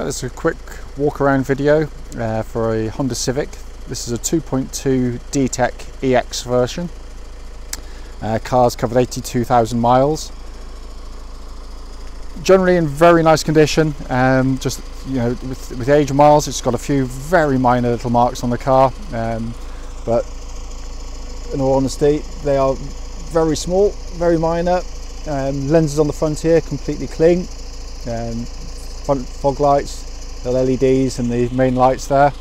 This is a quick walk around video for a Honda Civic. This is a 2.2 DTEC EX version. Car's covered 82,000 miles. Generally in very nice condition. Just with the age of miles, it's got a few very minor little marks on the car, but in all honesty, they are very small, very minor. Lenses on the front here completely clean. Front fog lights, the LEDs and the main lights there.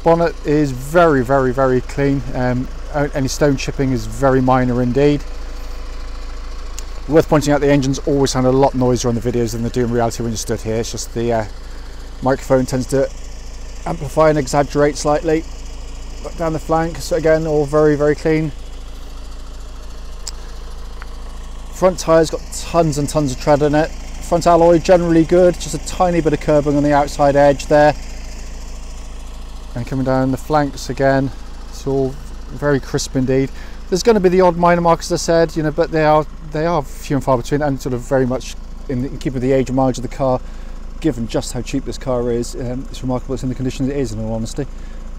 Bonnet is very clean. Any stone chipping is very minor indeed. Worth pointing out, the engines always sound a lot noisier on the videos than they do in reality when you stood here. It's just the microphone tends to amplify and exaggerate slightly. But down the flank, so again, all very clean. Front tyres got tons and tons of tread in it. Front alloy generally good, just a tiny bit of curbing on the outside edge there. And coming down the flanks again, it's all very crisp indeed. There's going to be the odd minor marks, as I said, but they are few and far between, and sort of very much in keeping with the age and mileage of the car. Given just how cheap this car is, it's remarkable it's in the condition it is, in all honesty.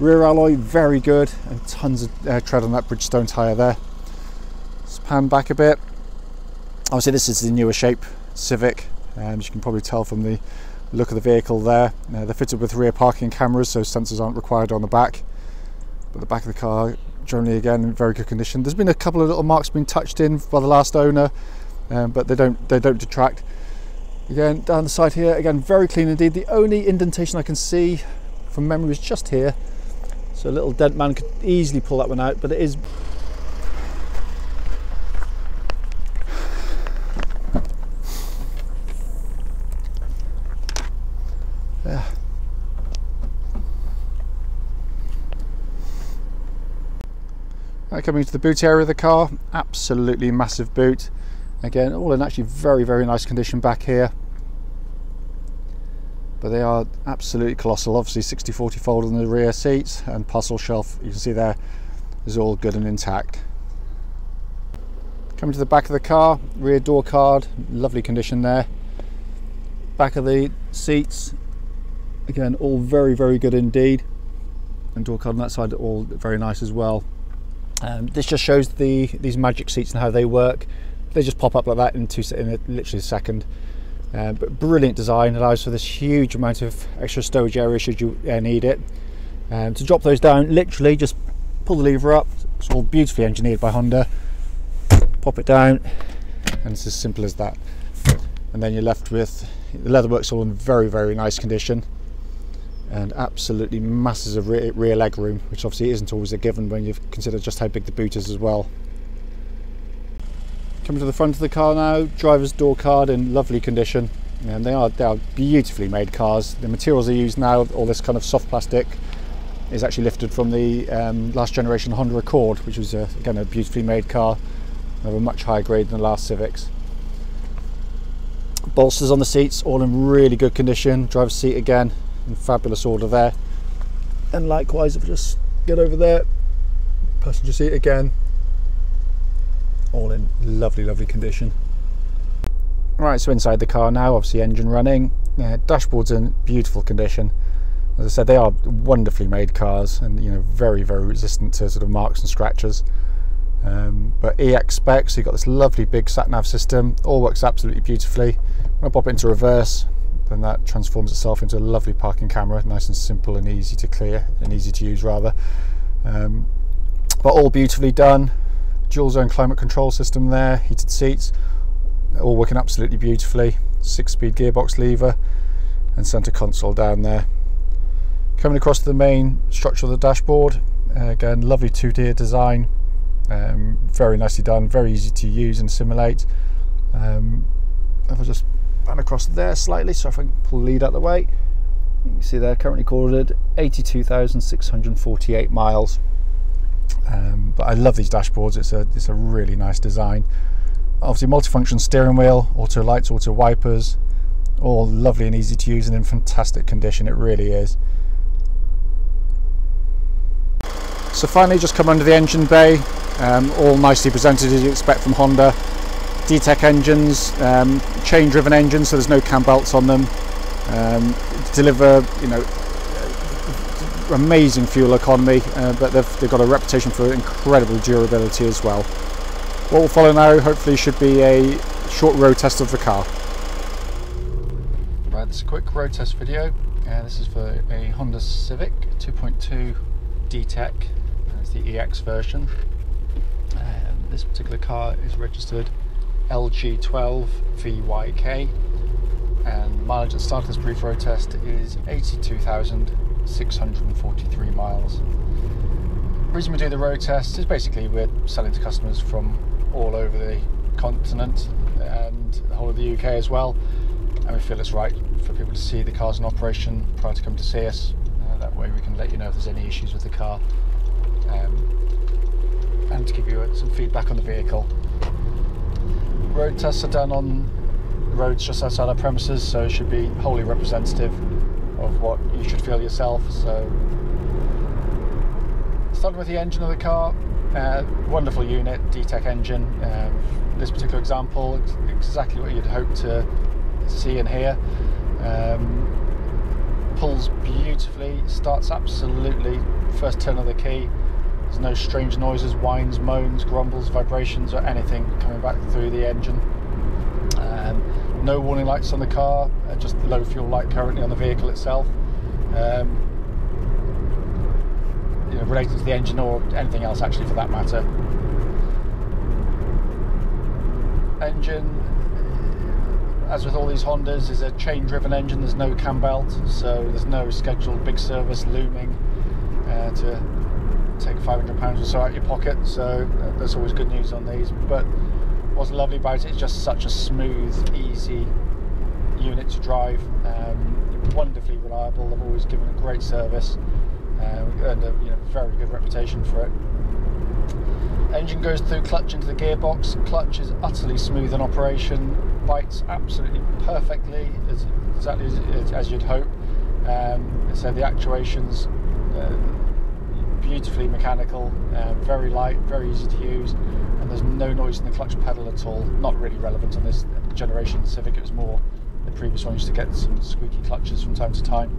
Rear alloy very good, and tons of tread on that Bridgestone tyre there. Let's pan back a bit. Obviously this is the newer shape Civic, as you can probably tell from the look of the vehicle there. They're fitted with rear parking cameras, so sensors aren't required on the back. But the back of the car, generally again in very good condition. There's been a couple of little marks being touched in by the last owner, but they don't detract. Again, down the side here, again very clean indeed. The only indentation I can see from memory is just here, so a little dent man could easily pull that one out, but it is coming to the boot area of the car, absolutely massive boot. Again, all in actually very nice condition back here. But they are absolutely colossal. Obviously 60/40 fold on the rear seats, and parcel shelf, you can see there, is all good and intact. Coming to the back of the car, rear door card, lovely condition there. Back of the seats, again, all very good indeed. And door card on that side, all very nice as well. This just shows these magic seats and how they work. They just pop up like that in literally a second. But brilliant design, allows for this huge amount of extra stowage area should you need it. To drop those down, literally just pull the lever up. It's all beautifully engineered by Honda. Pop it down, and it's as simple as that. And then you're left with the leatherwork's all in very nice condition. And absolutely masses of rear leg room, which obviously isn't always a given when you consider just how big the boot is as well. Coming to the front of the car now, driver's door card in lovely condition, and they are beautifully made cars. The materials they use now, all this kind of soft plastic, is actually lifted from the last generation Honda Accord, which was again a beautifully made car of a much higher grade than the last Civics. Bolsters on the seats, all in really good condition. Driver's seat again in fabulous order there, and likewise if I just get over there, passenger seat again, all in lovely condition. Right, so inside the car now, obviously engine running, dashboard's in beautiful condition. As I said, they are wonderfully made cars, and very resistant to sort of marks and scratches. But EX specs, so you've got this lovely big sat nav system, all works absolutely beautifully. When I pop it into reverse, then that transforms itself into a lovely parking camera, nice and simple and easy to clear, and easy to use rather. But all beautifully done. Dual zone climate control system there, heated seats, all working absolutely beautifully. 6-speed gearbox lever, and center console down there. Coming across to the main structure of the dashboard, again lovely 2-tier design, very nicely done, very easy to use and simulate. If I just pan across there slightly, so if I can pull the lead out of the way, you can see there currently recorded 82,648 miles. But I love these dashboards. It's a really nice design. Obviously multifunction steering wheel, auto lights, auto wipers, all lovely and easy to use and in fantastic condition. It really is. So finally, just come under the engine bay, all nicely presented as you expect from Honda. DTEC engines, chain driven engines, so there's no cam belts on them. deliver, you know, amazing fuel economy, but they've got a reputation for incredible durability as well. What will follow now hopefully should be a short road test of the car. Right, this is a quick road test video. This is for a Honda Civic 2.2 DTEC. It's the EX version. This particular car is registered LG12VYK, and mileage at the start of this brief road test is 82,643 miles. The reason we do the road test is basically we're selling to customers from all over the continent and the whole of the UK as well, and we feel it's right for people to see the cars in operation prior to coming to see us. That way we can let you know if there's any issues with the car, and to give you some feedback on the vehicle. Road tests are done on roads just outside our premises, so it should be wholly representative of what you should feel yourself. So starting with the engine of the car, wonderful unit, DTEC engine. This particular example, exactly what you'd hope to see and hear. Pulls beautifully, starts absolutely first turn of the key. There's no strange noises, whines, moans, grumbles, vibrations or anything coming back through the engine. No warning lights on the car, just the low fuel light currently on the vehicle itself. You know, related to the engine or anything else actually for that matter. Engine, as with all these Hondas, is a chain driven engine. There's no cam belt, so there's no scheduled big service looming to take £500 or so out of your pocket, so that's always good news on these. But what's lovely about it is just such a smooth, easy unit to drive, wonderfully reliable. They've always given a great service, and a very good reputation for it. Engine goes through clutch into the gearbox. Clutch is utterly smooth in operation, bites absolutely perfectly, exactly as you'd hope. So the actuation's beautifully mechanical, very light, very easy to use, and there's no noise in the clutch pedal at all. Not really relevant on this generation Civic, it was more the previous one used to get some squeaky clutches from time to time.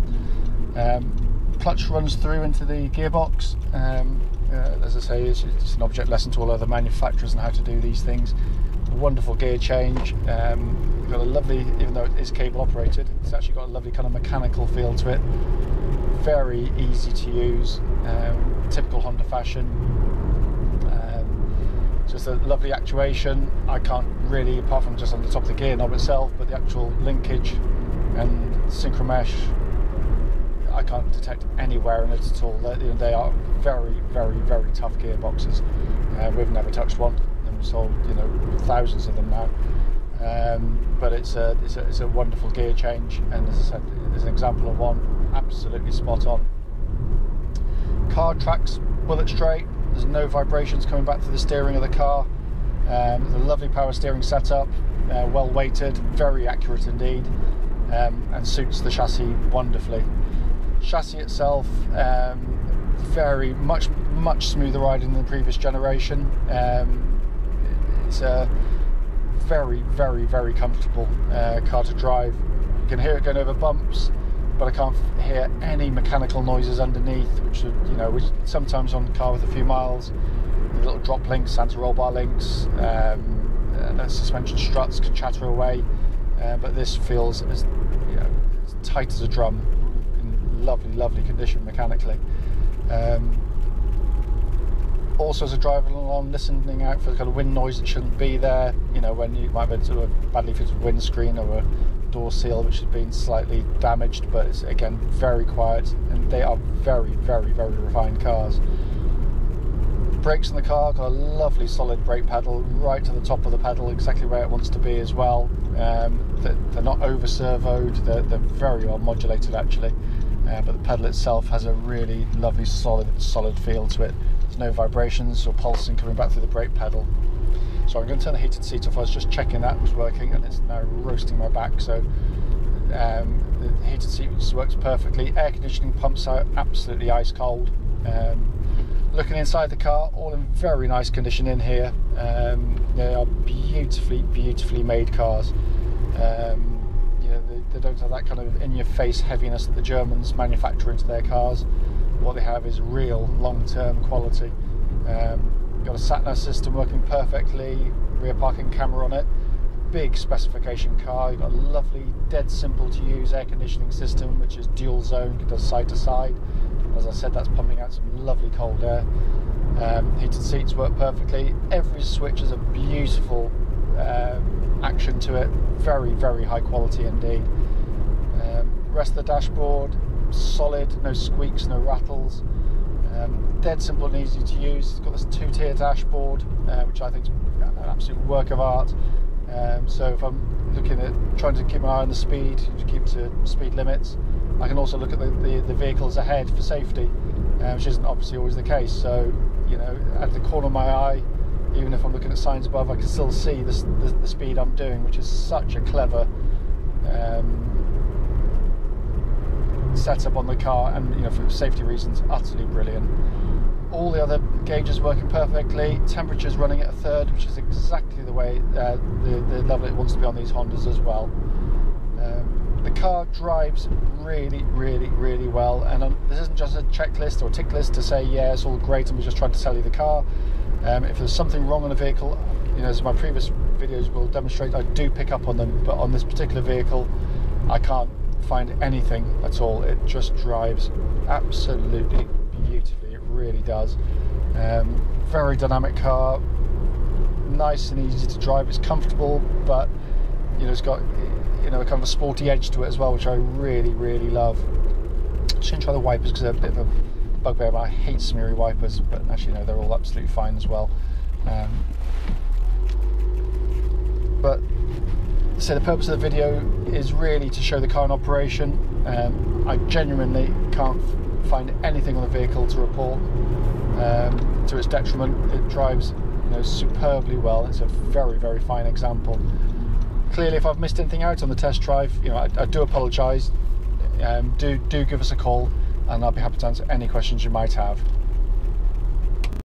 Clutch runs through into the gearbox. As I say, it's an object lesson to all other manufacturers on how to do these things. A wonderful gear change. We've got a lovely, even though it is cable operated, it's actually got a lovely kind of mechanical feel to it. Very easy to use, typical Honda fashion. Just a lovely actuation. I can't really, apart from just on the top of the gear knob itself, but the actual linkage and synchro mesh, I can't detect anywhere in it at all. They are very, very, very tough gearboxes. We've never touched one, and we've sold thousands of them now. But it's a wonderful gear change, and as I said, there's an example of one absolutely spot on. Car tracks bullet straight. There's no vibrations coming back through the steering of the car. There's a lovely power steering setup, well weighted, very accurate indeed, and suits the chassis wonderfully. Chassis itself, very much smoother riding than the previous generation. It's a very, very, very comfortable car to drive. You can hear it going over bumps, but I can't hear any mechanical noises underneath, which sometimes on a car with a few miles, the little drop links, anti-roll bar links, suspension struts can chatter away, but this feels as tight as a drum, in lovely, lovely condition mechanically. Also, as a driver along, listening out for the kind of wind noise that shouldn't be there, when you might have a badly fitted windscreen or a door seal which has been slightly damaged, but it's again very quiet, and they are very, very, very refined cars. Brakes in the car, got a lovely solid brake pedal right to the top of the pedal, exactly where it wants to be as well. They're not over servoed, they're very well modulated actually, but the pedal itself has a really lovely solid feel to it. There's no vibrations or pulsing coming back through the brake pedal. So I'm going to turn the heated seat off. I was just checking that was working, and it's now roasting my back. So the heated seat works perfectly. Air conditioning pumps out absolutely ice cold. Looking inside the car, all in very nice condition in here. They are beautifully, beautifully made cars. They don't have that kind of in-your-face heaviness that the Germans manufacture into their cars. What they have is real long-term quality. Got a sat-nav system working perfectly, rear parking camera on it, big specification car. You've got a lovely, dead simple to use air conditioning system, which is dual zone, it does side to side. As I said, that's pumping out some lovely cold air. Heated seats work perfectly. Every switch has a beautiful action to it. Very, very high quality indeed. Rest of the dashboard, solid, no squeaks, no rattles. Dead simple and easy to use. It's got this two-tier dashboard, which I think is an absolute work of art. So if I'm looking at trying to keep an eye on the speed, to keep to speed limits, I can also look at the vehicles ahead for safety, which isn't obviously always the case. So, you know, at the corner of my eye, even if I'm looking at signs above, I can still see the speed I'm doing, which is such a clever setup on the car, and, you know, for safety reasons, utterly brilliant. All the other gauges working perfectly. Temperature's running at a third, which is exactly the way the level it wants to be on these Hondas as well. The car drives really, really, really well, and this isn't just a checklist or tick list to say, yeah, it's all great and we're just trying to sell you the car. If there's something wrong on a vehicle, you know, as my previous videos will demonstrate, I do pick up on them, but on this particular vehicle, I can't find anything at all. It just drives absolutely beautifully. It really does. Very dynamic car, nice and easy to drive. It's comfortable, but, you know, it's got, you know, a kind of a sporty edge to it as well, which I really, really love. Just gonna try the wipers because they're a bit of a bugbear, but I hate smeary wipers, but actually no, they're all absolutely fine as well. But so the purpose of the video is really to show the car in operation. I genuinely can't find anything on the vehicle to report to its detriment. It drives, you know, superbly well. It's a very, very fine example. Clearly, if I've missed anything out on the test drive, you know, I do apologise. Do give us a call, and I'll be happy to answer any questions you might have.